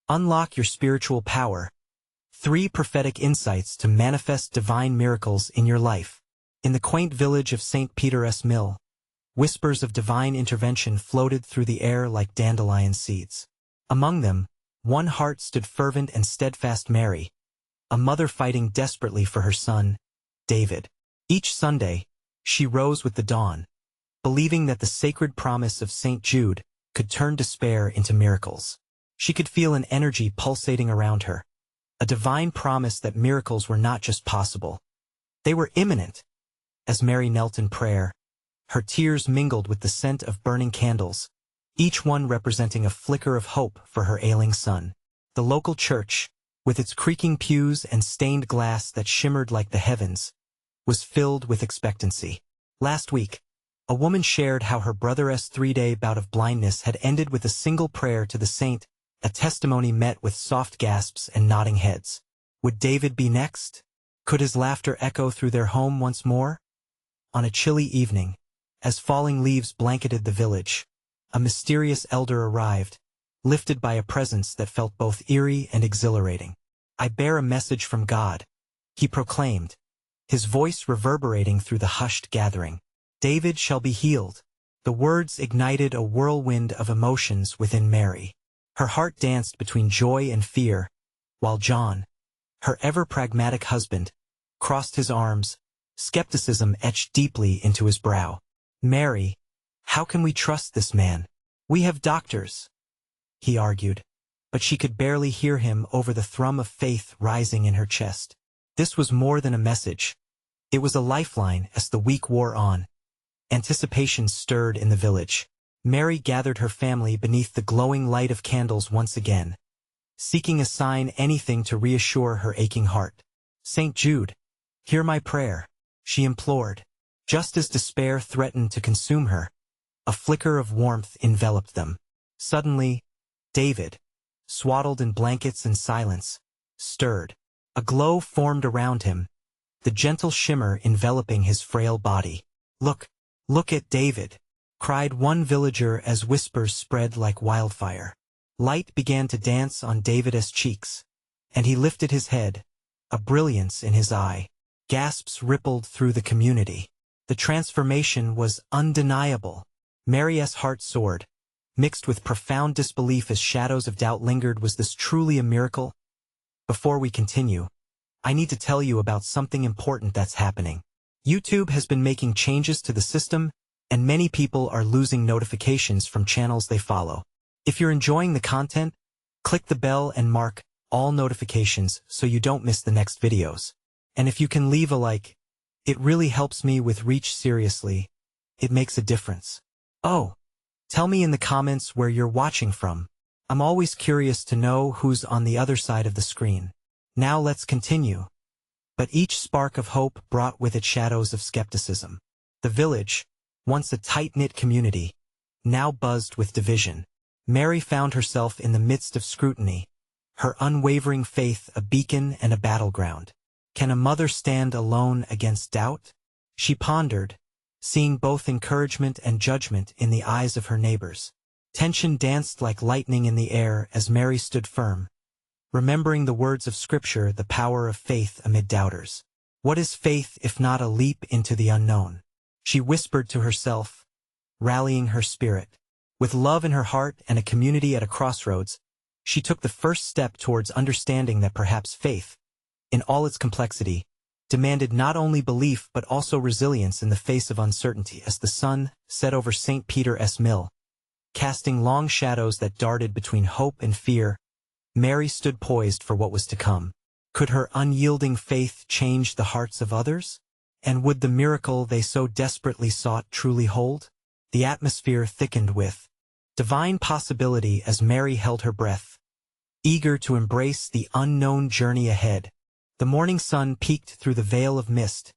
Unlock your spiritual power. 3 prophetic insights to manifest divine miracles in your life. In the quaint village of St. Peter's Mill, whispers of divine intervention floated through the air like dandelion seeds. Among them, one heart stood fervent and steadfast: Mary, a mother fighting desperately for her son, David. Each Sunday, she rose with the dawn, believing that the sacred promise of St. Jude could turn despair into miracles. She could feel an energy pulsating around her, a divine promise that miracles were not just possible. They were imminent. As Mary knelt in prayer, her tears mingled with the scent of burning candles, each one representing a flicker of hope for her ailing son. The local church, with its creaking pews and stained glass that shimmered like the heavens, was filled with expectancy. Last week, a woman shared how her brother's 3-day bout of blindness had ended with a single prayer to the saint, a testimony met with soft gasps and nodding heads. Would David be next? Could his laughter echo through their home once more? On a chilly evening, as falling leaves blanketed the village, a mysterious elder arrived, lifted by a presence that felt both eerie and exhilarating. "I bear a message from God," he proclaimed, his voice reverberating through the hushed gathering. "David shall be healed." The words ignited a whirlwind of emotions within Mary. Her heart danced between joy and fear, while John, her ever-pragmatic husband, crossed his arms, skepticism etched deeply into his brow. "Mary, how can we trust this man? We have doctors," he argued, but she could barely hear him over the thrum of faith rising in her chest. This was more than a message. It was a lifeline as the week wore on. Anticipation stirred in the village. Mary gathered her family beneath the glowing light of candles once again, seeking a sign, anything to reassure her aching heart. "St. Jude, hear my prayer," she implored. Just as despair threatened to consume her, a flicker of warmth enveloped them. Suddenly, David, swaddled in blankets and silence, stirred. A glow formed around him, the gentle shimmer enveloping his frail body. Look at David," cried one villager as whispers spread like wildfire. Light began to dance on David's cheeks, and he lifted his head, a brilliance in his eye. Gasps rippled through the community. The transformation was undeniable. Mary's heart soared, mixed with profound disbelief as shadows of doubt lingered. Was this truly a miracle? Before we continue, I need to tell you about something important that's happening. YouTube has been making changes to the system, and many people are losing notifications from channels they follow. If you're enjoying the content, click the bell and mark all notifications so you don't miss the next videos. And if you can leave a like, it really helps me with reach. Seriously, it makes a difference. Oh, tell me in the comments where you're watching from. I'm always curious to know who's on the other side of the screen. Now let's continue. But each spark of hope brought with it shadows of skepticism. The village, once a tight-knit community, now buzzed with division. Mary found herself in the midst of scrutiny, her unwavering faith a beacon and a battleground. Can a mother stand alone against doubt? She pondered, seeing both encouragement and judgment in the eyes of her neighbors. Tension danced like lightning in the air as Mary stood firm, remembering the words of Scripture, the power of faith amid doubters. What is faith if not a leap into the unknown? She whispered to herself, rallying her spirit. With love in her heart and a community at a crossroads, she took the first step towards understanding that perhaps faith, in all its complexity, demanded not only belief but also resilience in the face of uncertainty. As the sun set over St. Peter's Mill, casting long shadows that darted between hope and fear, Mary stood poised for what was to come. Could her unyielding faith change the hearts of others? And would the miracle they so desperately sought truly hold? The atmosphere thickened with divine possibility as Mary held her breath, eager to embrace the unknown journey ahead. The morning sun peeked through the veil of mist,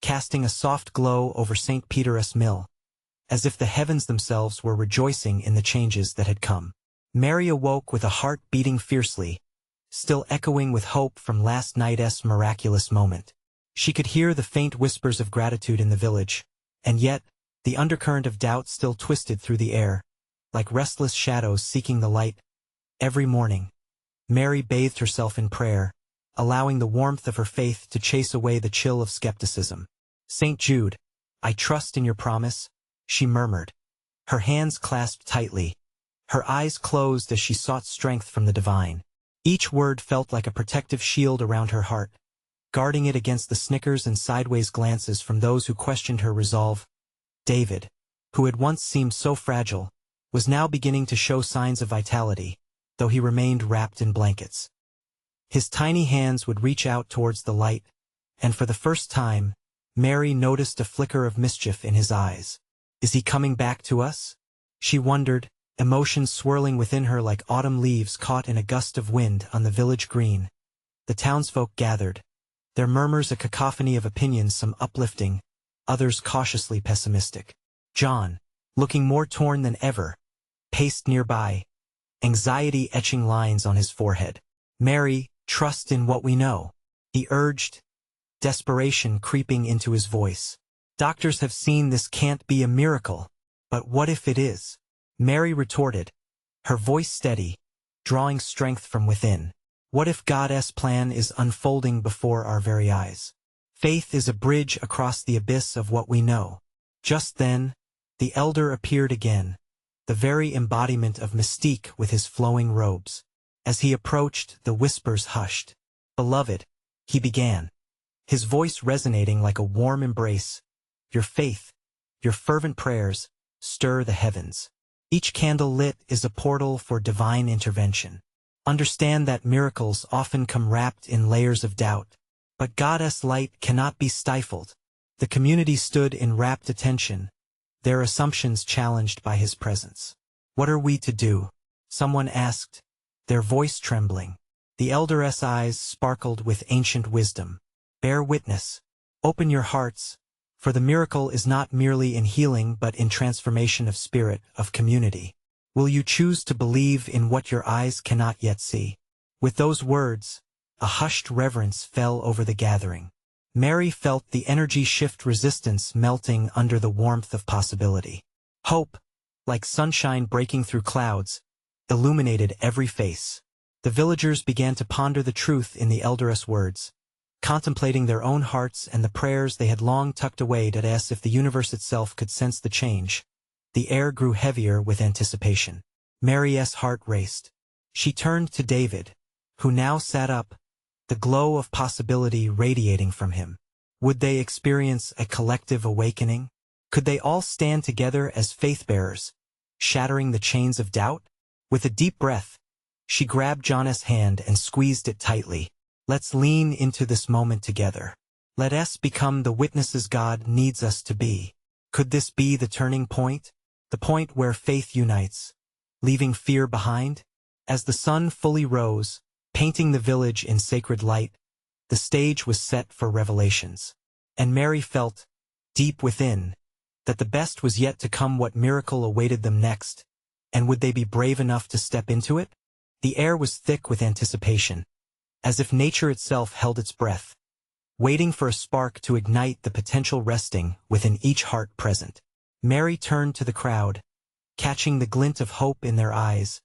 casting a soft glow over St. Peter's Mill, as if the heavens themselves were rejoicing in the changes that had come. Mary awoke with a heart beating fiercely, still echoing with hope from last night's miraculous moment. She could hear the faint whispers of gratitude in the village, and yet, the undercurrent of doubt still twisted through the air, like restless shadows seeking the light. Every morning, Mary bathed herself in prayer, allowing the warmth of her faith to chase away the chill of skepticism. "St. Jude, I trust in your promise," she murmured, her hands clasped tightly, her eyes closed as she sought strength from the divine. Each word felt like a protective shield around her heart, guarding it against the snickers and sideways glances from those who questioned her resolve. David, who had once seemed so fragile, was now beginning to show signs of vitality, though he remained wrapped in blankets. His tiny hands would reach out towards the light, and for the first time, Mary noticed a flicker of mischief in his eyes. "Is he coming back to us?" she wondered, emotions swirling within her like autumn leaves caught in a gust of wind on the village green. The townsfolk gathered, their murmurs a cacophony of opinions, some uplifting, others cautiously pessimistic. John, looking more torn than ever, paced nearby, anxiety etching lines on his forehead. "Mary, trust in what we know," he urged, desperation creeping into his voice. "Doctors have seen this can't be a miracle, but what if it is?" Mary retorted, her voice steady, drawing strength from within. "What if God's plan is unfolding before our very eyes? Faith is a bridge across the abyss of what we know." Just then, the elder appeared again, the very embodiment of mystique with his flowing robes. As he approached, the whispers hushed. "Beloved," he began, his voice resonating like a warm embrace, "your faith, your fervent prayers, stir the heavens. Each candle lit is a portal for divine intervention. Understand that miracles often come wrapped in layers of doubt, but God's light cannot be stifled." The community stood in rapt attention, their assumptions challenged by his presence. "What are we to do?" someone asked, their voice trembling. The elder's eyes sparkled with ancient wisdom. "Bear witness. Open your hearts, for the miracle is not merely in healing but in transformation of spirit, of community. Will you choose to believe in what your eyes cannot yet see?" With those words, a hushed reverence fell over the gathering. Mary felt the energy shift, resistance melting under the warmth of possibility. Hope, like sunshine breaking through clouds, illuminated every face. The villagers began to ponder the truth in the elder's words, contemplating their own hearts and the prayers they had long tucked away, as if the universe itself could sense the change. The air grew heavier with anticipation. Mary's heart raced. She turned to David, who now sat up, the glow of possibility radiating from him. Would they experience a collective awakening? Could they all stand together as faith-bearers, shattering the chains of doubt? With a deep breath, she grabbed John's hand and squeezed it tightly. "Let's lean into this moment together. Let us become the witnesses God needs us to be." Could this be the turning point? The point where faith unites, leaving fear behind? As the sun fully rose, painting the village in sacred light, the stage was set for revelations. And Mary felt, deep within, that the best was yet to come. What miracle awaited them next? And would they be brave enough to step into it? The air was thick with anticipation, as if nature itself held its breath, waiting for a spark to ignite the potential resting within each heart present. Mary turned to the crowd, catching the glint of hope in their eyes,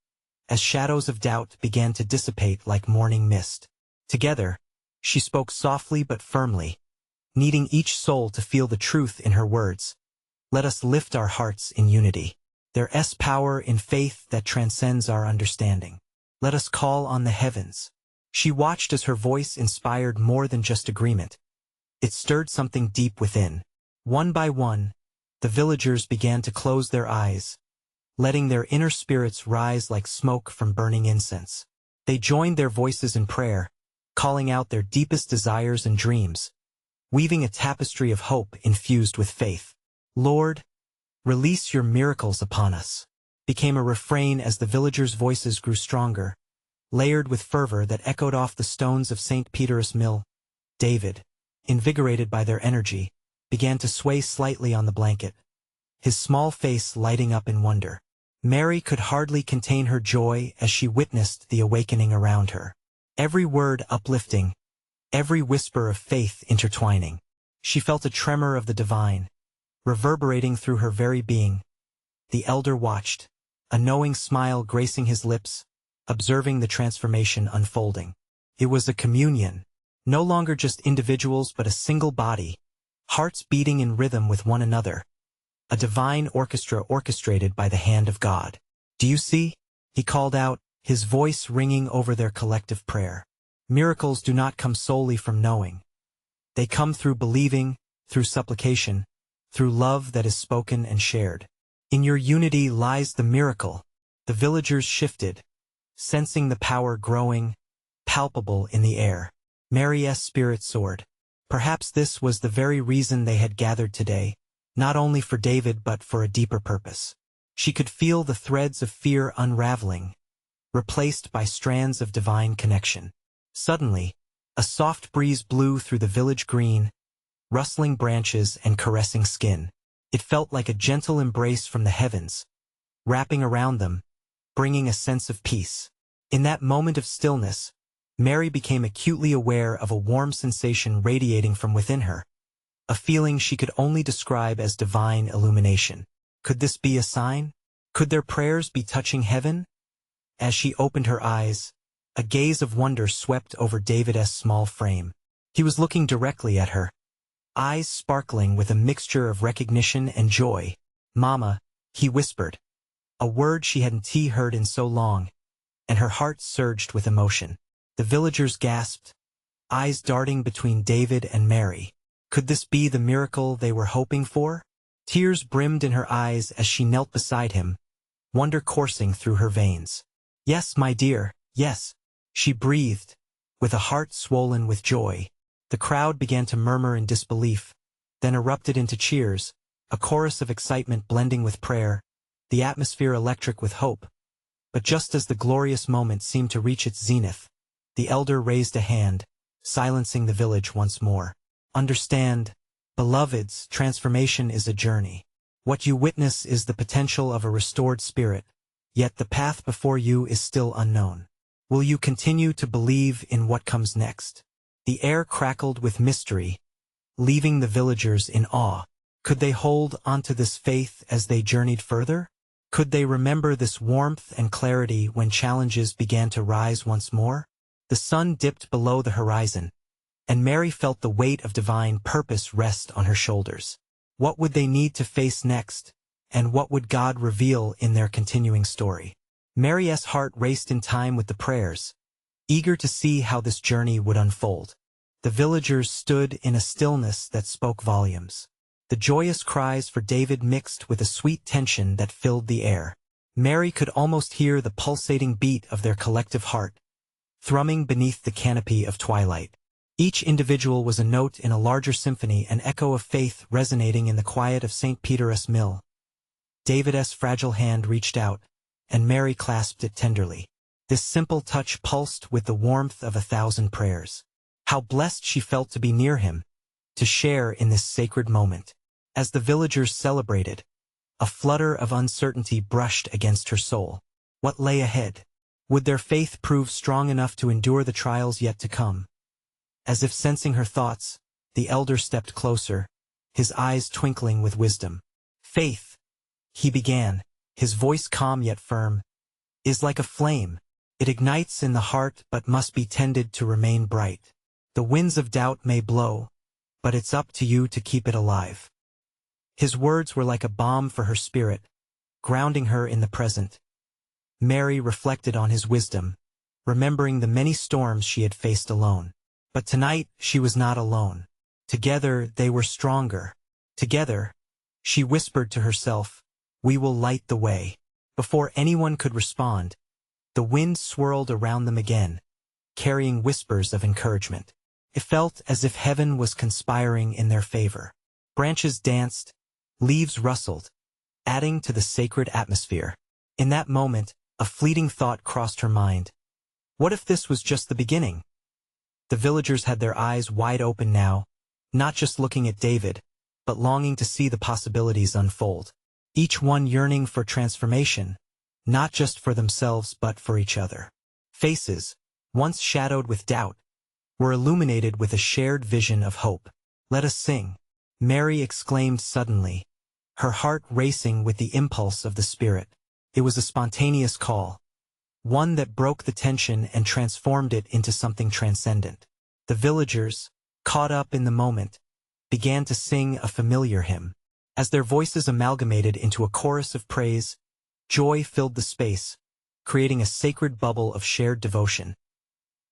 as shadows of doubt began to dissipate like morning mist. Together, she spoke softly but firmly, needing each soul to feel the truth in her words. "Let us lift our hearts in unity. There's power in faith that transcends our understanding. Let us call on the heavens." She watched as her voice inspired more than just agreement. It stirred something deep within. One by one, the villagers began to close their eyes, letting their inner spirits rise like smoke from burning incense. They joined their voices in prayer, calling out their deepest desires and dreams, weaving a tapestry of hope infused with faith. "Lord, release your miracles upon us," became a refrain as the villagers' voices grew stronger, layered with fervor that echoed off the stones of St. Peter's Mill. David, invigorated by their energy, began to sway slightly on the blanket, his small face lighting up in wonder. Mary could hardly contain her joy as she witnessed the awakening around her. Every word uplifting, every whisper of faith intertwining. She felt a tremor of the divine, reverberating through her very being. The elder watched, a knowing smile gracing his lips, observing the transformation unfolding. It was a communion, no longer just individuals but a single body, hearts beating in rhythm with one another, a divine orchestra orchestrated by the hand of God. "Do you see?" he called out, his voice ringing over their collective prayer. "Miracles do not come solely from knowing. They come through believing, through supplication, through love that is spoken and shared. In your unity lies the miracle." The villagers shifted, sensing the power growing, palpable in the air. Mary's spirit soared. Perhaps this was the very reason they had gathered today, not only for David but for a deeper purpose. She could feel the threads of fear unraveling, replaced by strands of divine connection. Suddenly, a soft breeze blew through the village green, rustling branches and caressing skin. It felt like a gentle embrace from the heavens, wrapping around them, bringing a sense of peace. In that moment of stillness, Mary became acutely aware of a warm sensation radiating from within her, a feeling she could only describe as divine illumination. Could this be a sign? Could their prayers be touching heaven? As she opened her eyes, a gaze of wonder swept over David's small frame. He was looking directly at her, eyes sparkling with a mixture of recognition and joy. "Mama," he whispered, a word she hadn't heard in so long, and her heart surged with emotion. The villagers gasped, eyes darting between David and Mary. Could this be the miracle they were hoping for? Tears brimmed in her eyes as she knelt beside him, wonder coursing through her veins. "Yes, my dear, yes," she breathed, with a heart swollen with joy. The crowd began to murmur in disbelief, then erupted into cheers, a chorus of excitement blending with prayer, the atmosphere electric with hope. But just as the glorious moment seemed to reach its zenith, the elder raised a hand, silencing the village once more. "Understand, beloveds, transformation is a journey. What you witness is the potential of a restored spirit, yet the path before you is still unknown. Will you continue to believe in what comes next?" The air crackled with mystery, leaving the villagers in awe. Could they hold onto this faith as they journeyed further? Could they remember this warmth and clarity when challenges began to rise once more? The sun dipped below the horizon, and Mary felt the weight of divine purpose rest on her shoulders. What would they need to face next, and what would God reveal in their continuing story? Mary's heart raced in time with the prayers, eager to see how this journey would unfold. The villagers stood in a stillness that spoke volumes. The joyous cries for David mixed with a sweet tension that filled the air. Mary could almost hear the pulsating beat of their collective heart, thrumming beneath the canopy of twilight. Each individual was a note in a larger symphony, an echo of faith resonating in the quiet of St. Peter's Mill. David's fragile hand reached out, and Mary clasped it tenderly. This simple touch pulsed with the warmth of 1,000 prayers. How blessed she felt to be near him, to share in this sacred moment. As the villagers celebrated, a flutter of uncertainty brushed against her soul. What lay ahead? Would their faith prove strong enough to endure the trials yet to come? As if sensing her thoughts, the elder stepped closer, his eyes twinkling with wisdom. "Faith," he began, his voice calm yet firm, "is like a flame. It ignites in the heart but must be tended to remain bright. The winds of doubt may blow, but it's up to you to keep it alive." His words were like a balm for her spirit, grounding her in the present. Mary reflected on his wisdom, remembering the many storms she had faced alone. But tonight she was not alone. Together they were stronger. Together, she whispered to herself, "We will light the way." Before anyone could respond, the wind swirled around them again, carrying whispers of encouragement. It felt as if heaven was conspiring in their favor. Branches danced, leaves rustled, adding to the sacred atmosphere. In that moment, a fleeting thought crossed her mind. What if this was just the beginning? The villagers had their eyes wide open now, not just looking at David, but longing to see the possibilities unfold. Each one yearning for transformation, not just for themselves but for each other. Faces, once shadowed with doubt, were illuminated with a shared vision of hope. "Let us sing," Mary exclaimed suddenly, her heart racing with the impulse of the Spirit. It was a spontaneous call, one that broke the tension and transformed it into something transcendent. The villagers, caught up in the moment, began to sing a familiar hymn. As their voices amalgamated into a chorus of praise, joy filled the space, creating a sacred bubble of shared devotion.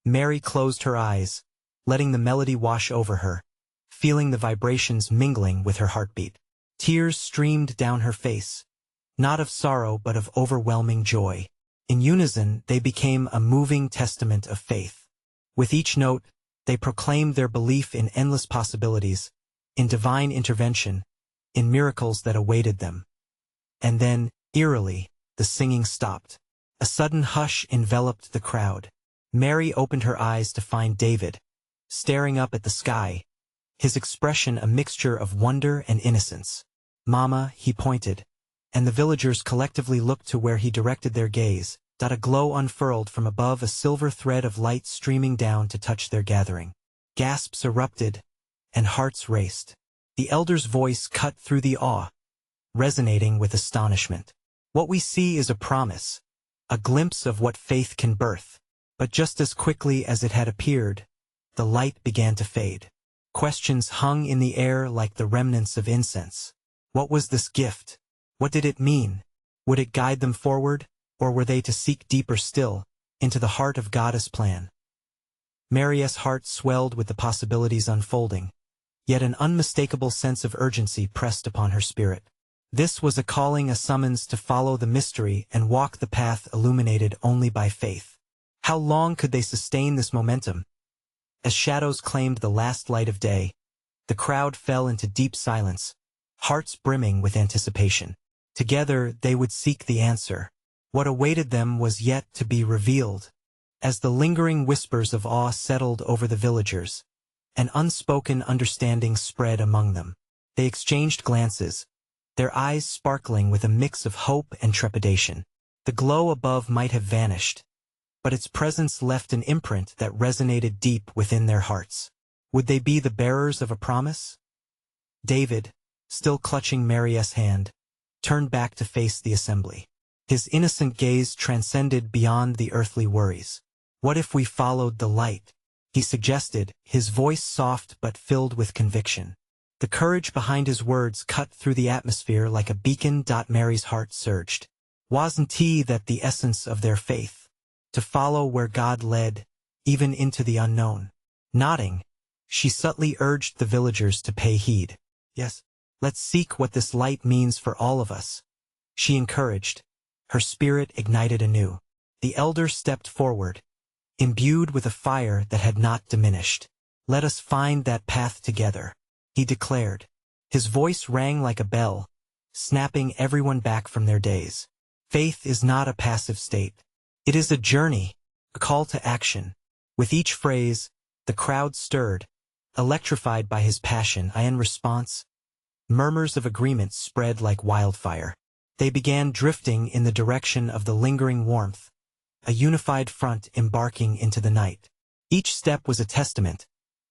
Mary closed her eyes, letting the melody wash over her, feeling the vibrations mingling with her heartbeat. Tears streamed down her face, not of sorrow but of overwhelming joy. In unison, they became a moving testament of faith. With each note, they proclaimed their belief in endless possibilities, in divine intervention, in miracles that awaited them. And then, eerily, the singing stopped. A sudden hush enveloped the crowd. Mary opened her eyes to find David, staring up at the sky, his expression a mixture of wonder and innocence. "Mama," he pointed, and the villagers collectively looked to where he directed their gaze. A glow unfurled from above, a silver thread of light streaming down to touch their gathering. Gasps erupted, and hearts raced. The elder's voice cut through the awe, resonating with astonishment. "What we see is a promise, a glimpse of what faith can birth." But just as quickly as it had appeared, the light began to fade. Questions hung in the air like the remnants of incense. What was this gift? What did it mean? Would it guide them forward, or were they to seek deeper still, into the heart of God's plan? Mary's heart swelled with the possibilities unfolding, yet an unmistakable sense of urgency pressed upon her spirit. This was a calling, a summons to follow the mystery and walk the path illuminated only by faith. How long could they sustain this momentum? As shadows claimed the last light of day, the crowd fell into deep silence, hearts brimming with anticipation. Together they would seek the answer. What awaited them was yet to be revealed. As the lingering whispers of awe settled over the villagers, an unspoken understanding spread among them. They exchanged glances, their eyes sparkling with a mix of hope and trepidation. The glow above might have vanished, but its presence left an imprint that resonated deep within their hearts. Would they be the bearers of a promise? David, still clutching Mary's hand, turned back to face the assembly. His innocent gaze transcended beyond the earthly worries. "What if we followed the light?" he suggested, his voice soft but filled with conviction. The courage behind his words cut through the atmosphere like a beacon. Mary's heart surged. Wasn't that the essence of their faith? To follow where God led, even into the unknown. Nodding, she subtly urged the villagers to pay heed. "Yes, let's seek what this light means for all of us," she encouraged, her spirit ignited anew. The elder stepped forward, imbued with a fire that had not diminished. "Let us find that path together," he declared. His voice rang like a bell, snapping everyone back from their daze. Faith is not a passive state. It is a journey, a call to action. With each phrase, the crowd stirred, electrified by his passion. In response, murmurs of agreement spread like wildfire. They began drifting in the direction of the lingering warmth, a unified front embarking into the night. Each step was a testament,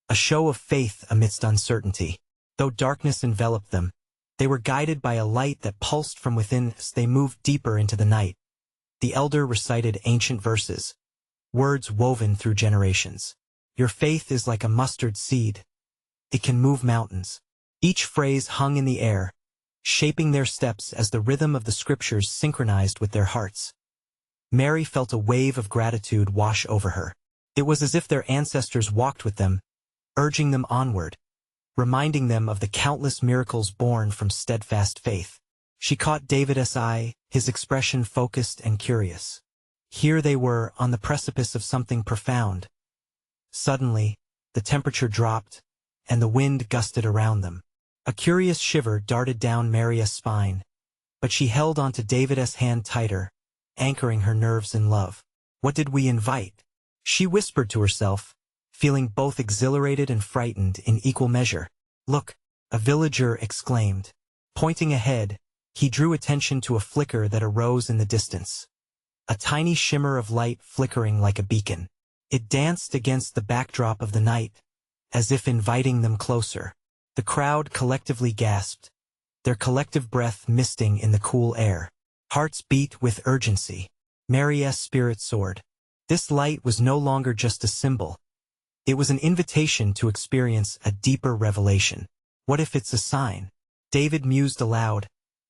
a show of faith amidst uncertainty. Though darkness enveloped them, they were guided by a light that pulsed from within. As they moved deeper into the night, the elder recited ancient verses, words woven through generations. "Your faith is like a mustard seed. It can move mountains." Each phrase hung in the air, shaping their steps as the rhythm of the scriptures synchronized with their hearts. Mary felt a wave of gratitude wash over her. It was as if their ancestors walked with them, urging them onward, reminding them of the countless miracles born from steadfast faith. She caught David's eye, his expression focused and curious. Here they were, on the precipice of something profound. Suddenly, the temperature dropped, and the wind gusted around them. A curious shiver darted down Mary's spine, but she held onto David's hand tighter, anchoring her nerves in love. "What did we invite?" she whispered to herself, feeling both exhilarated and frightened in equal measure. "Look," a villager exclaimed. Pointing ahead, he drew attention to a flicker that arose in the distance. A tiny shimmer of light flickering like a beacon. It danced against the backdrop of the night, as if inviting them closer. The crowd collectively gasped, their collective breath misting in the cool air. Hearts beat with urgency. Mary's spirit soared. This light was no longer just a symbol. It was an invitation to experience a deeper revelation. What if it's a sign? David mused aloud,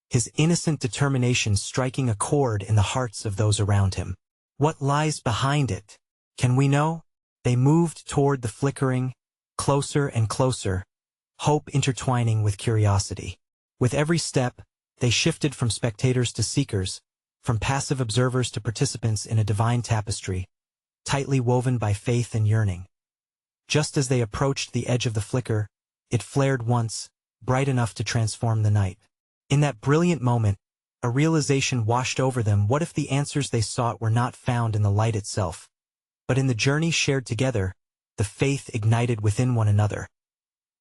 his innocent determination striking a chord in the hearts of those around him. What lies behind it? Can we know? They moved toward the flickering, closer and closer, hope intertwining with curiosity. With every step, they shifted from spectators to seekers, from passive observers to participants in a divine tapestry, tightly woven by faith and yearning. Just as they approached the edge of the flicker, it flared once, bright enough to transform the night. In that brilliant moment, a realization washed over them. What if the answers they sought were not found in the light itself, but in the journey shared together? The faith ignited within one another.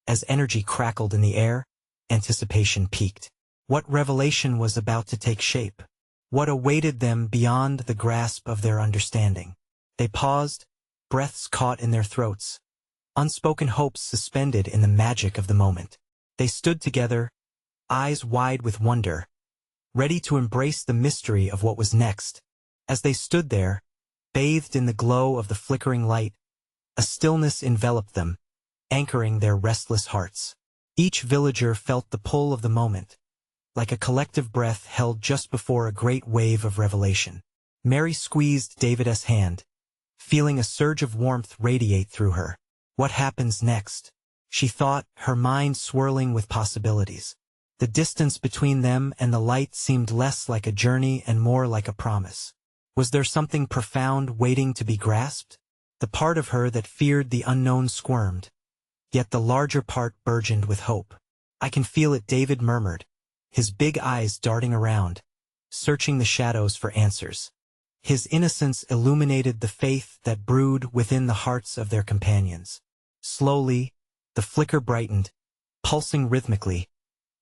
As energy crackled in the air, anticipation peaked. What revelation was about to take shape? What awaited them beyond the grasp of their understanding? They paused, breaths caught in their throats, unspoken hopes suspended in the magic of the moment. They stood together, eyes wide with wonder, ready to embrace the mystery of what was next. As they stood there, bathed in the glow of the flickering light, a stillness enveloped them, anchoring their restless hearts. Each villager felt the pull of the moment, like a collective breath held just before a great wave of revelation. Mary squeezed David's hand, feeling a surge of warmth radiate through her. What happens next? She thought, her mind swirling with possibilities. The distance between them and the light seemed less like a journey and more like a promise. Was there something profound waiting to be grasped? The part of her that feared the unknown squirmed, yet the larger part burgeoned with hope. I can feel it, David murmured, his big eyes darting around, searching the shadows for answers. His innocence illuminated the faith that brewed within the hearts of their companions. Slowly, the flicker brightened, pulsing rhythmically,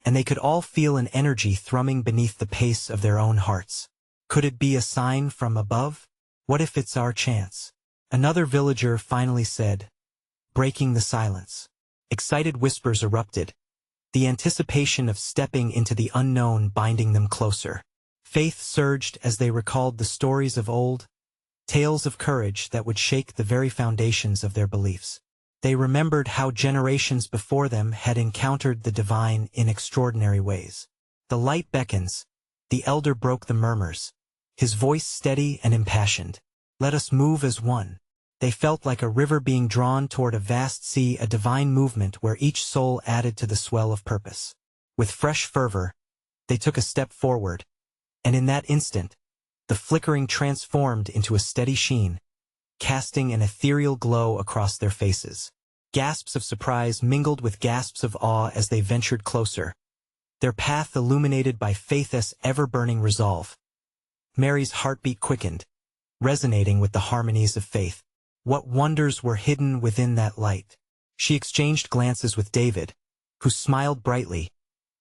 and they could all feel an energy thrumming beneath the pace of their own hearts. Could it be a sign from above? What if it's our chance? Another villager finally said, breaking the silence. Excited whispers erupted, the anticipation of stepping into the unknown binding them closer. Faith surged as they recalled the stories of old, tales of courage that would shake the very foundations of their beliefs. They remembered how generations before them had encountered the divine in extraordinary ways. The light beckons. The elder broke the murmurs, his voice steady and impassioned. Let us move as one. They felt like a river being drawn toward a vast sea, a divine movement where each soul added to the swell of purpose. With fresh fervor, they took a step forward, and in that instant, the flickering transformed into a steady sheen, casting an ethereal glow across their faces. Gasps of surprise mingled with gasps of awe as they ventured closer, their path illuminated by faith's ever-burning resolve. Mary's heartbeat quickened, resonating with the harmonies of faith. What wonders were hidden within that light? She exchanged glances with David, who smiled brightly,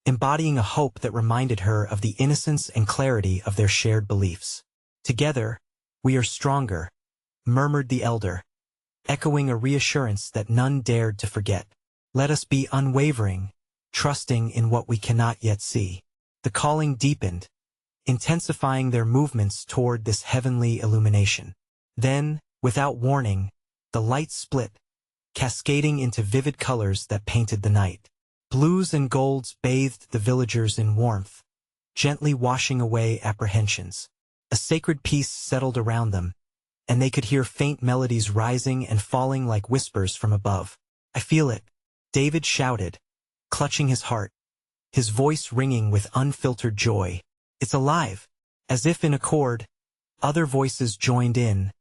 embodying a hope that reminded her of the innocence and clarity of their shared beliefs. Together, we are stronger, murmured the elder, echoing a reassurance that none dared to forget. Let us be unwavering, trusting in what we cannot yet see. The calling deepened, intensifying their movements toward this heavenly illumination. Then, without warning, the light split, cascading into vivid colors that painted the night. Blues and golds bathed the villagers in warmth, gently washing away apprehensions. A sacred peace settled around them, and they could hear faint melodies rising and falling like whispers from above. I feel it, David shouted, clutching his heart, his voice ringing with unfiltered joy. It's alive. As if in accord, other voices joined in,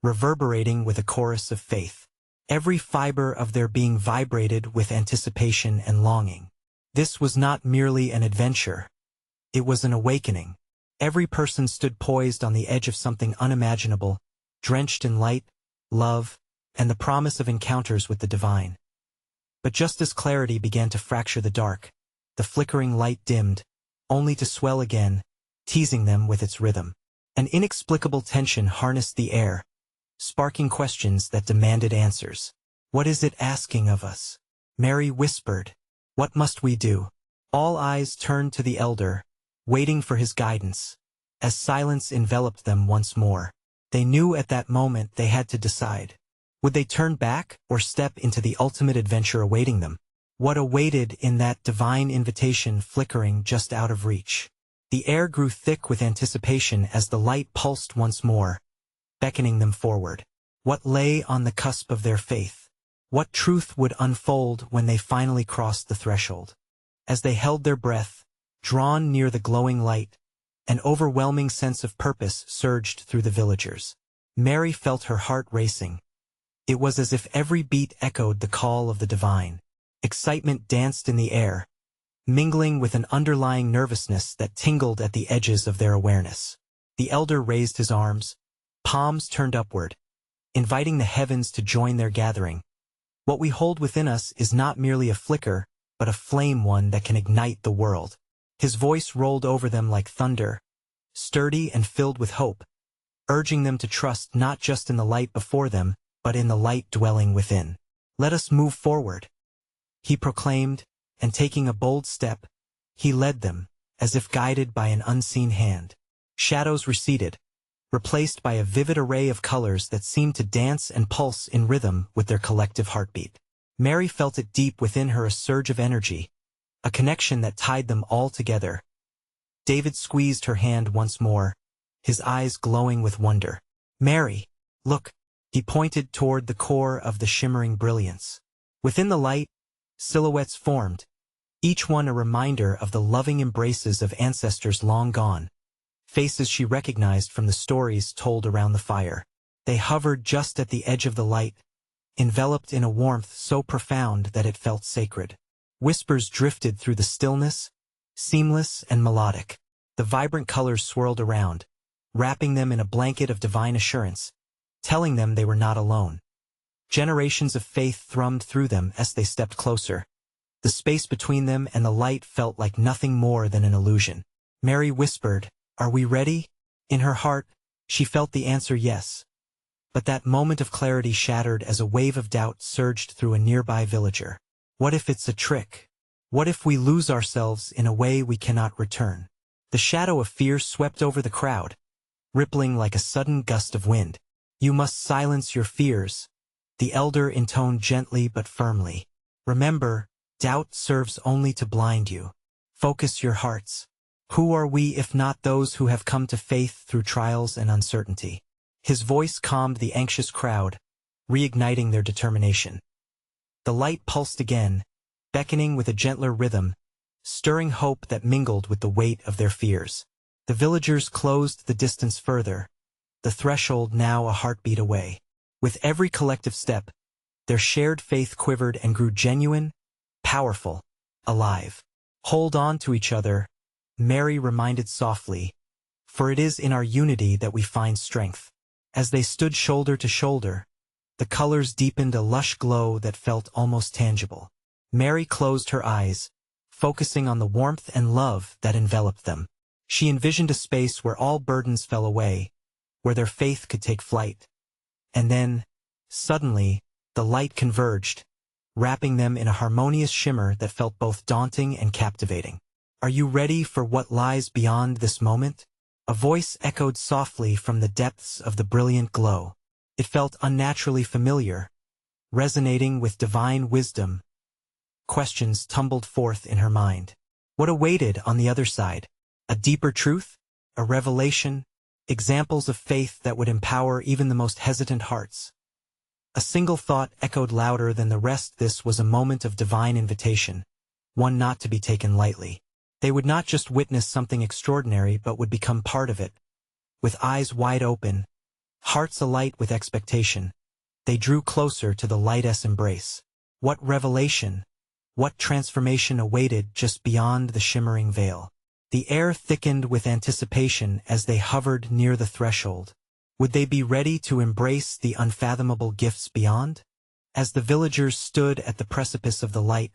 reverberating with a chorus of faith. Every fiber of their being vibrated with anticipation and longing. This was not merely an adventure. It was an awakening. Every person stood poised on the edge of something unimaginable, drenched in light, love, and the promise of encounters with the divine. But just as clarity began to fracture the dark, the flickering light dimmed, only to swell again, teasing them with its rhythm. An inexplicable tension harnessed the air, sparking questions that demanded answers. What is it asking of us? Mary whispered. What must we do? All eyes turned to the elder, waiting for his guidance. As silence enveloped them once more, they knew at that moment they had to decide. Would they turn back or step into the ultimate adventure awaiting them? What awaited in that divine invitation flickering just out of reach? The air grew thick with anticipation as the light pulsed once more, beckoning them forward. What lay on the cusp of their faith? What truth would unfold when they finally crossed the threshold? As they held their breath, drawn near the glowing light, an overwhelming sense of purpose surged through the villagers. Mary felt her heart racing. It was as if every beat echoed the call of the divine. Excitement danced in the air, mingling with an underlying nervousness that tingled at the edges of their awareness. The elder raised his arms, palms turned upward, inviting the heavens to join their gathering. What we hold within us is not merely a flicker, but a flame, one that can ignite the world. His voice rolled over them like thunder, sturdy and filled with hope, urging them to trust not just in the light before them, but in the light dwelling within. Let us move forward, he proclaimed, and taking a bold step, he led them, as if guided by an unseen hand. Shadows receded, replaced by a vivid array of colors that seemed to dance and pulse in rhythm with their collective heartbeat. Mary felt it deep within her, a surge of energy, a connection that tied them all together. David squeezed her hand once more, his eyes glowing with wonder. Mary, look, he pointed toward the core of the shimmering brilliance. Within the light, silhouettes formed, each one a reminder of the loving embraces of ancestors long gone, faces she recognized from the stories told around the fire. They hovered just at the edge of the light, enveloped in a warmth so profound that it felt sacred. Whispers drifted through the stillness, seamless and melodic. The vibrant colors swirled around, wrapping them in a blanket of divine assurance, telling them they were not alone. Generations of faith thrummed through them as they stepped closer. The space between them and the light felt like nothing more than an illusion. Mary whispered, "Are we ready?" In her heart, she felt the answer yes. But that moment of clarity shattered as a wave of doubt surged through a nearby villager. What if it's a trick? What if we lose ourselves in a way we cannot return? The shadow of fear swept over the crowd, rippling like a sudden gust of wind. You must silence your fears, the elder intoned gently but firmly. Remember, doubt serves only to blind you. Focus your hearts. Who are we if not those who have come to faith through trials and uncertainty? His voice calmed the anxious crowd, reigniting their determination. The light pulsed again, beckoning with a gentler rhythm, stirring hope that mingled with the weight of their fears. The villagers closed the distance further, the threshold now a heartbeat away. With every collective step, their shared faith quivered and grew genuine, powerful, alive. Hold on to each other, Mary reminded softly, for it is in our unity that we find strength. As they stood shoulder to shoulder, the colors deepened a lush glow that felt almost tangible. Mary closed her eyes, focusing on the warmth and love that enveloped them. She envisioned a space where all burdens fell away, where their faith could take flight. And then, suddenly, the light converged, wrapping them in a harmonious shimmer that felt both daunting and captivating. Are you ready for what lies beyond this moment? A voice echoed softly from the depths of the brilliant glow. It felt unnaturally familiar, resonating with divine wisdom. Questions tumbled forth in her mind. What awaited on the other side? A deeper truth? A revelation? Examples of faith that would empower even the most hesitant hearts? A single thought echoed louder than the rest. This was a moment of divine invitation, one not to be taken lightly. They would not just witness something extraordinary but would become part of it. With eyes wide open, hearts alight with expectation, they drew closer to the light's embrace. What revelation, what transformation awaited just beyond the shimmering veil? The air thickened with anticipation as they hovered near the threshold. Would they be ready to embrace the unfathomable gifts beyond? As the villagers stood at the precipice of the light,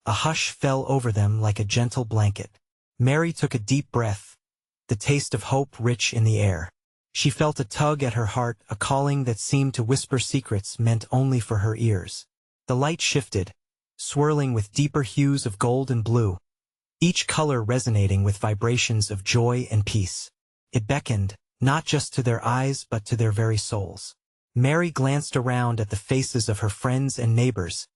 a hush fell over them like a gentle blanket. Mary took a deep breath, the taste of hope rich in the air. She felt a tug at her heart, a calling that seemed to whisper secrets meant only for her ears. The light shifted, swirling with deeper hues of gold and blue, each color resonating with vibrations of joy and peace. It beckoned, not just to their eyes but to their very souls. Mary glanced around at the faces of her friends and neighbors,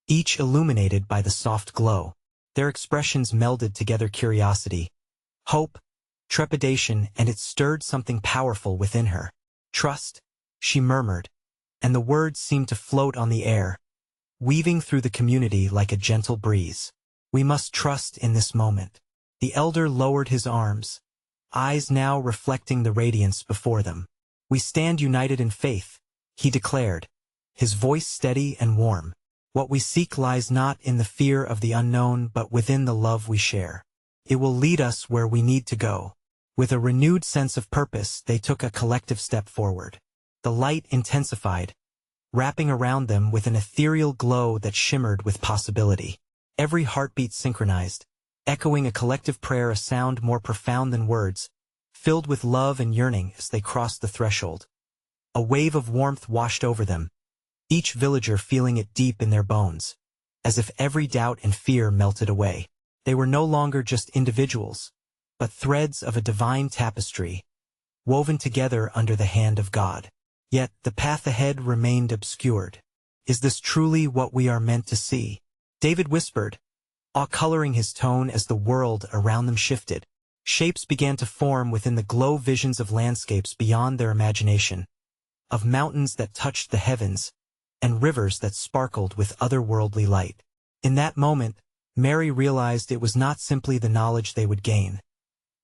each illuminated by the soft glow. Their expressions melded together: curiosity, hope, trepidation, and it stirred something powerful within her. "Trust," she murmured, and the words seemed to float on the air, weaving through the community like a gentle breeze. "We must trust in this moment." The elder lowered his arms, eyes now reflecting the radiance before them. "We stand united in faith," he declared, his voice steady and warm. "What we seek lies not in the fear of the unknown but within the love we share. It will lead us where we need to go." With a renewed sense of purpose, they took a collective step forward. The light intensified, wrapping around them with an ethereal glow that shimmered with possibility. Every heartbeat synchronized, echoing a collective prayer, a sound more profound than words, filled with love and yearning as they crossed the threshold. A wave of warmth washed over them, each villager feeling it deep in their bones, as if every doubt and fear melted away. They were no longer just individuals, but threads of a divine tapestry, woven together under the hand of God. Yet the path ahead remained obscured. "Is this truly what we are meant to see?" David whispered, awe coloring his tone as the world around them shifted. Shapes began to form within the glow, visions of landscapes beyond their imagination, of mountains that touched the heavens, and rivers that sparkled with otherworldly light. In that moment, Mary realized it was not simply the knowledge they would gain,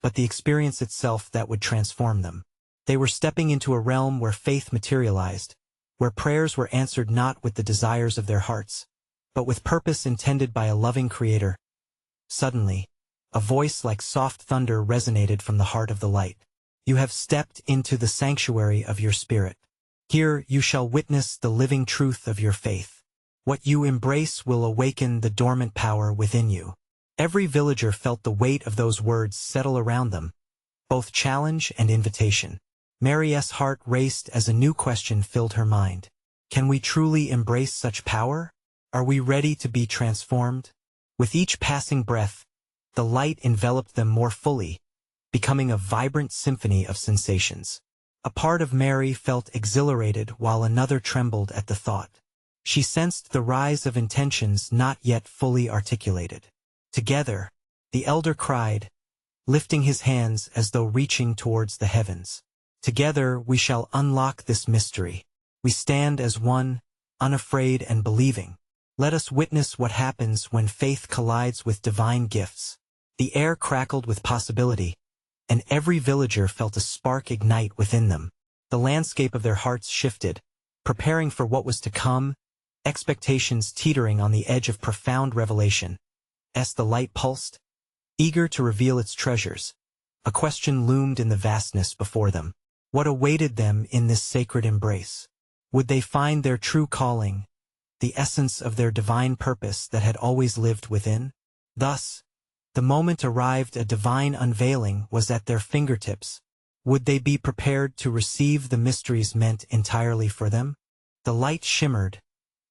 but the experience itself that would transform them. They were stepping into a realm where faith materialized, where prayers were answered not with the desires of their hearts, but with purpose intended by a loving Creator. Suddenly, a voice like soft thunder resonated from the heart of the light. "You have stepped into the sanctuary of your spirit. Here you shall witness the living truth of your faith. What you embrace will awaken the dormant power within you." Every villager felt the weight of those words settle around them, both challenge and invitation. Mary's heart raced as a new question filled her mind. Can we truly embrace such power? Are we ready to be transformed? With each passing breath, the light enveloped them more fully, becoming a vibrant symphony of sensations. A part of Mary felt exhilarated while another trembled at the thought. She sensed the rise of intentions not yet fully articulated. Together, the elder cried, lifting his hands as though reaching towards the heavens. "Together we shall unlock this mystery. We stand as one, unafraid and believing. Let us witness what happens when faith collides with divine gifts." The air crackled with possibility, and every villager felt a spark ignite within them. The landscape of their hearts shifted, preparing for what was to come, expectations teetering on the edge of profound revelation. As the light pulsed, eager to reveal its treasures, a question loomed in the vastness before them. What awaited them in this sacred embrace? Would they find their true calling, the essence of their divine purpose that had always lived within? Thus, the moment arrived. A divine unveiling was at their fingertips. Would they be prepared to receive the mysteries meant entirely for them? The light shimmered,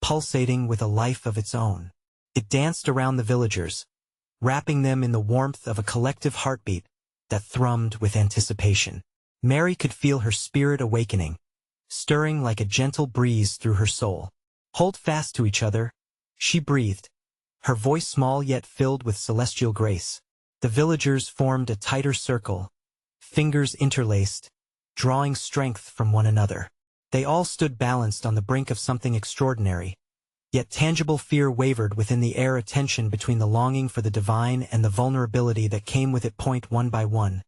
pulsating with a life of its own. It danced around the villagers, wrapping them in the warmth of a collective heartbeat that thrummed with anticipation. Mary could feel her spirit awakening, stirring like a gentle breeze through her soul. "Hold fast to each other," she breathed, her voice small yet filled with celestial grace. The villagers formed a tighter circle, fingers interlaced, drawing strength from one another. They all stood balanced on the brink of something extraordinary, yet tangible fear wavered within the air, a tension between the longing for the divine and the vulnerability that came with it. One by one,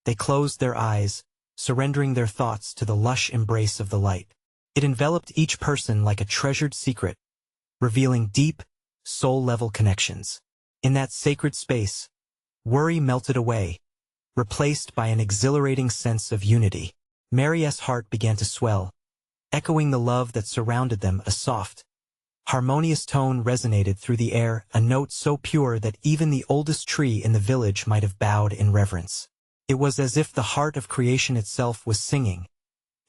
they closed their eyes, surrendering their thoughts to the lush embrace of the light. It enveloped each person like a treasured secret, revealing deep, soul-level connections. In that sacred space, worry melted away, replaced by an exhilarating sense of unity. Mary's heart began to swell, echoing the love that surrounded them. A soft, harmonious tone resonated through the air, a note so pure that even the oldest tree in the village might have bowed in reverence. It was as if the heart of creation itself was singing,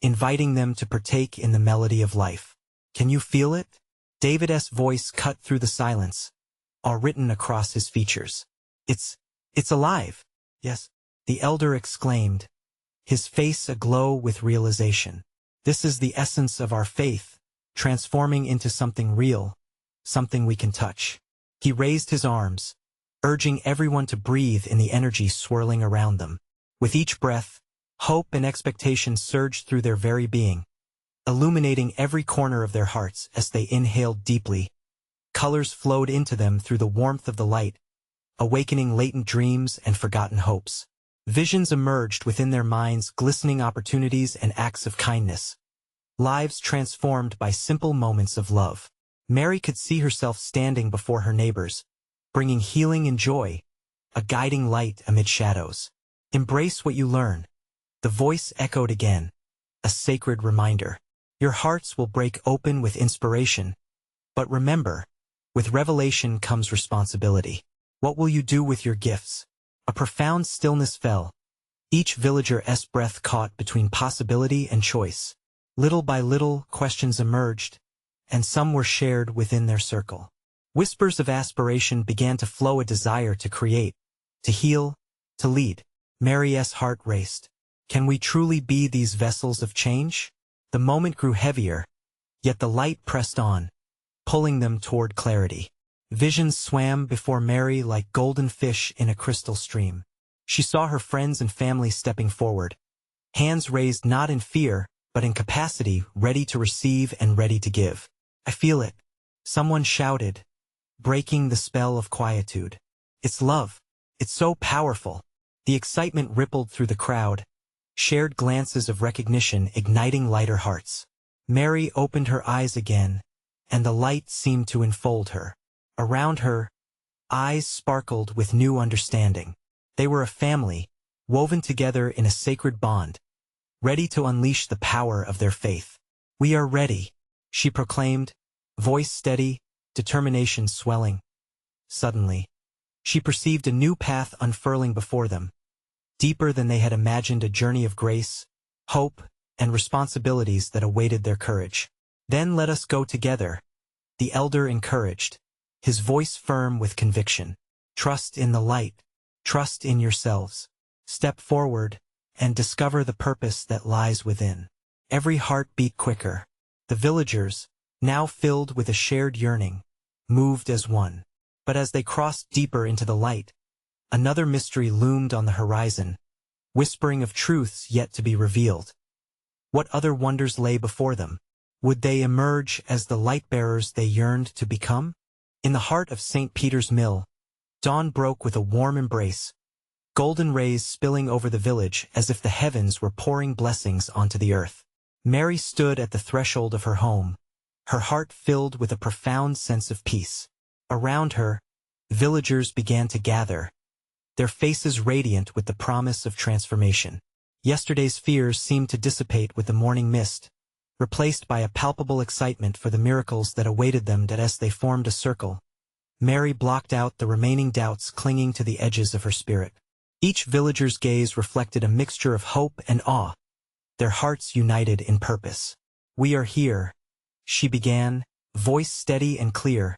inviting them to partake in the melody of life. "Can you feel it?" David's voice cut through the silence, awe written across his features. It's alive." "Yes," the elder exclaimed, his face aglow with realization. This is the essence of our faith, transforming into something real, something we can touch. He raised his arms, urging everyone to breathe in the energy swirling around them. With each breath, hope and expectation surged through their very being, illuminating every corner of their hearts as they inhaled deeply. Colors flowed into them through the warmth of the light, awakening latent dreams and forgotten hopes. Visions emerged within their minds, glistening opportunities and acts of kindness. Lives transformed by simple moments of love. Mary could see herself standing before her neighbors, bringing healing and joy, a guiding light amid shadows. Embrace what you learn. The voice echoed again, a sacred reminder. Your hearts will break open with inspiration. But remember, with revelation comes responsibility. What will you do with your gifts? A profound stillness fell. Each villager's breath caught between possibility and choice. Little by little, questions emerged, and some were shared within their circle. Whispers of aspiration began to flow, a desire to create, to heal, to lead. Mary's heart raced. Can we truly be these vessels of change? The moment grew heavier, yet the light pressed on, pulling them toward clarity. Visions swam before Mary like golden fish in a crystal stream. She saw her friends and family stepping forward, hands raised not in fear, but in capacity, ready to receive and ready to give. I feel it, someone shouted, breaking the spell of quietude. It's love. It's so powerful. The excitement rippled through the crowd, shared glances of recognition igniting lighter hearts. Mary opened her eyes again, and the light seemed to enfold her. Around her, eyes sparkled with new understanding. They were a family, woven together in a sacred bond, ready to unleash the power of their faith. We are ready, she proclaimed, voice steady, determination swelling. Suddenly, she perceived a new path unfurling before them, deeper than they had imagined, a journey of grace, hope, and responsibilities that awaited their courage. Then let us go together, the elder encouraged, his voice firm with conviction. Trust in the light, trust in yourselves. Step forward and discover the purpose that lies within. Every heart beat quicker. The villagers, now filled with a shared yearning, moved as one. But as they crossed deeper into the light, another mystery loomed on the horizon, whispering of truths yet to be revealed. What other wonders lay before them? Would they emerge as the light-bearers they yearned to become? In the heart of St. Peter's Mill, dawn broke with a warm embrace, golden rays spilling over the village as if the heavens were pouring blessings onto the earth. Mary stood at the threshold of her home, her heart filled with a profound sense of peace. Around her, villagers began to gather, their faces radiant with the promise of transformation. Yesterday's fears seemed to dissipate with the morning mist, replaced by a palpable excitement for the miracles that awaited them. As they formed a circle, Mary blocked out the remaining doubts clinging to the edges of her spirit. Each villager's gaze reflected a mixture of hope and awe, their hearts united in purpose. We are here, she began, voice steady and clear,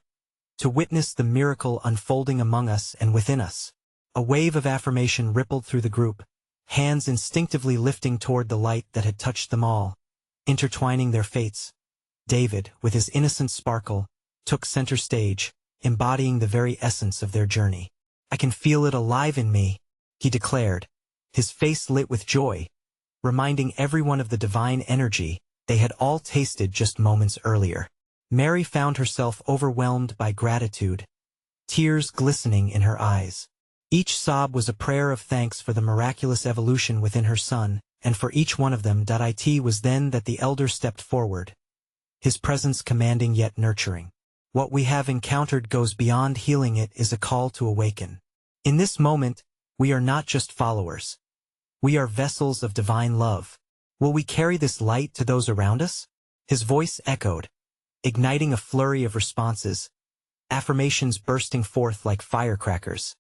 to witness the miracle unfolding among us and within us. A wave of affirmation rippled through the group, hands instinctively lifting toward the light that had touched them all, intertwining their fates. David, with his innocent sparkle, took center stage, embodying the very essence of their journey. I can feel it alive in me, he declared, his face lit with joy, reminding everyone of the divine energy they had all tasted just moments earlier. Mary found herself overwhelmed by gratitude, tears glistening in her eyes. Each sob was a prayer of thanks for the miraculous evolution within her son, and for each one of them. It was then that the elder stepped forward, his presence commanding yet nurturing. What we have encountered goes beyond healing, it is a call to awaken. In this moment, we are not just followers. We are vessels of divine love. Will we carry this light to those around us? His voice echoed, igniting a flurry of responses, affirmations bursting forth like firecrackers.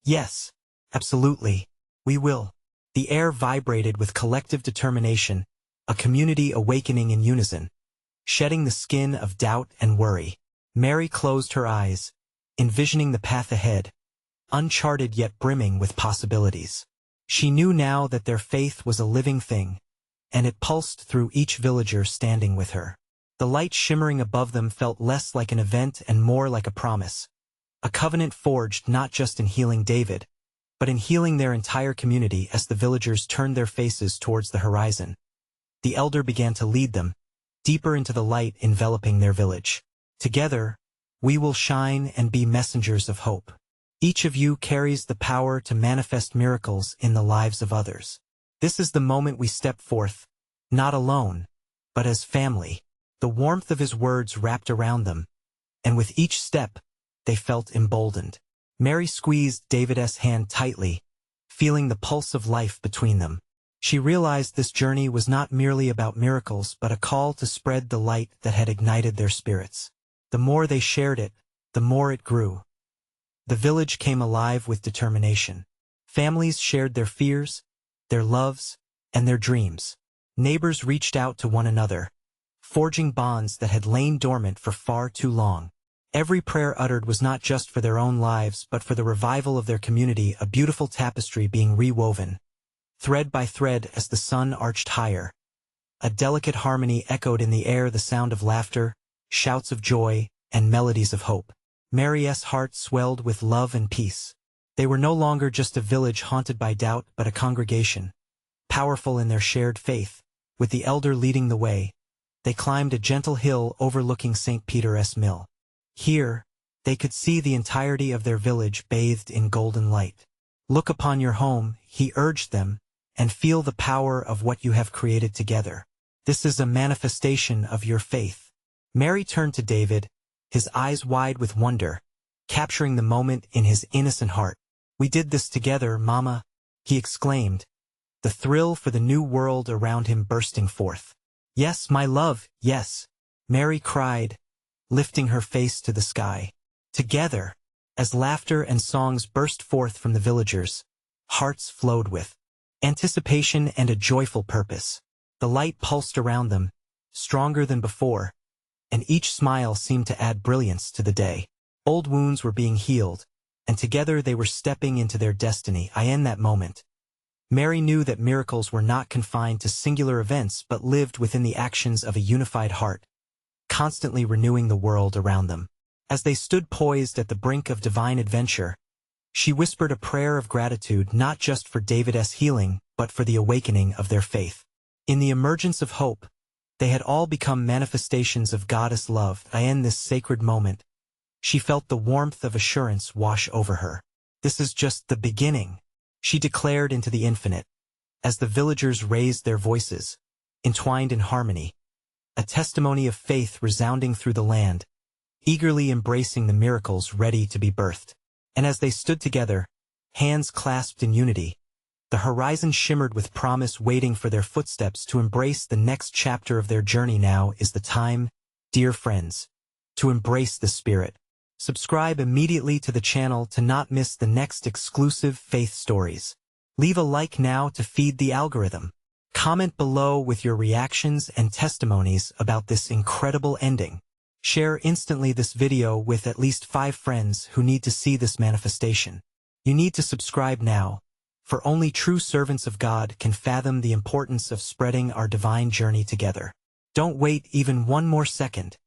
Yes, absolutely, we will. The air vibrated with collective determination, a community awakening in unison, shedding the skin of doubt and worry. Mary closed her eyes, envisioning the path ahead, uncharted yet brimming with possibilities. She knew now that their faith was a living thing, and it pulsed through each villager standing with her. The light shimmering above them felt less like an event and more like a promise. A covenant forged not just in healing David, but in healing their entire community. As the villagers turned their faces towards the horizon, the elder began to lead them, deeper into the light enveloping their village. Together, we will shine and be messengers of hope. Each of you carries the power to manifest miracles in the lives of others. This is the moment we step forth, not alone, but as family. The warmth of his words wrapped around them, and with each step, they felt emboldened. Mary squeezed David's hand tightly, feeling the pulse of life between them. She realized this journey was not merely about miracles but a call to spread the light that had ignited their spirits. The more they shared it, the more it grew. The village came alive with determination. Families shared their fears, their loves, and their dreams. Neighbors reached out to one another, forging bonds that had lain dormant for far too long. Every prayer uttered was not just for their own lives but for the revival of their community, a beautiful tapestry being rewoven, thread by thread as the sun arched higher. A delicate harmony echoed in the air, the sound of laughter, shouts of joy, and melodies of hope. Mary's heart swelled with love and peace. They were no longer just a village haunted by doubt but a congregation, powerful in their shared faith. With the elder leading the way, they climbed a gentle hill overlooking St. Peter's Mill. Here, they could see the entirety of their village bathed in golden light. Look upon your home, he urged them, and feel the power of what you have created together. This is a manifestation of your faith. Mary turned to David, his eyes wide with wonder, capturing the moment in his innocent heart. We did this together, Mama, he exclaimed, the thrill for the new world around him bursting forth. Yes, my love, yes, Mary cried, lifting her face to the sky. Together, as laughter and songs burst forth from the villagers, hearts flowed with anticipation and a joyful purpose. The light pulsed around them, stronger than before, and each smile seemed to add brilliance to the day. Old wounds were being healed, and together they were stepping into their destiny. In that moment, Mary knew that miracles were not confined to singular events but lived within the actions of a unified heart, constantly renewing the world around them. As they stood poised at the brink of divine adventure, she whispered a prayer of gratitude not just for David's healing but for the awakening of their faith. In the emergence of hope, they had all become manifestations of Goddess love. In this sacred moment, she felt the warmth of assurance wash over her. This is just the beginning, she declared into the infinite, as the villagers raised their voices, entwined in harmony, a testimony of faith resounding through the land, eagerly embracing the miracles ready to be birthed. And as they stood together, hands clasped in unity, the horizon shimmered with promise, waiting for their footsteps to embrace the next chapter of their journey. Now is the time, dear friends, to embrace the Spirit. Subscribe immediately to the channel to not miss the next exclusive faith stories. Leave a like now to feed the algorithm. Comment below with your reactions and testimonies about this incredible ending. Share instantly this video with at least 5 friends who need to see this manifestation. You need to subscribe now, for only true servants of God can fathom the importance of spreading our divine journey together. Don't wait even one more second.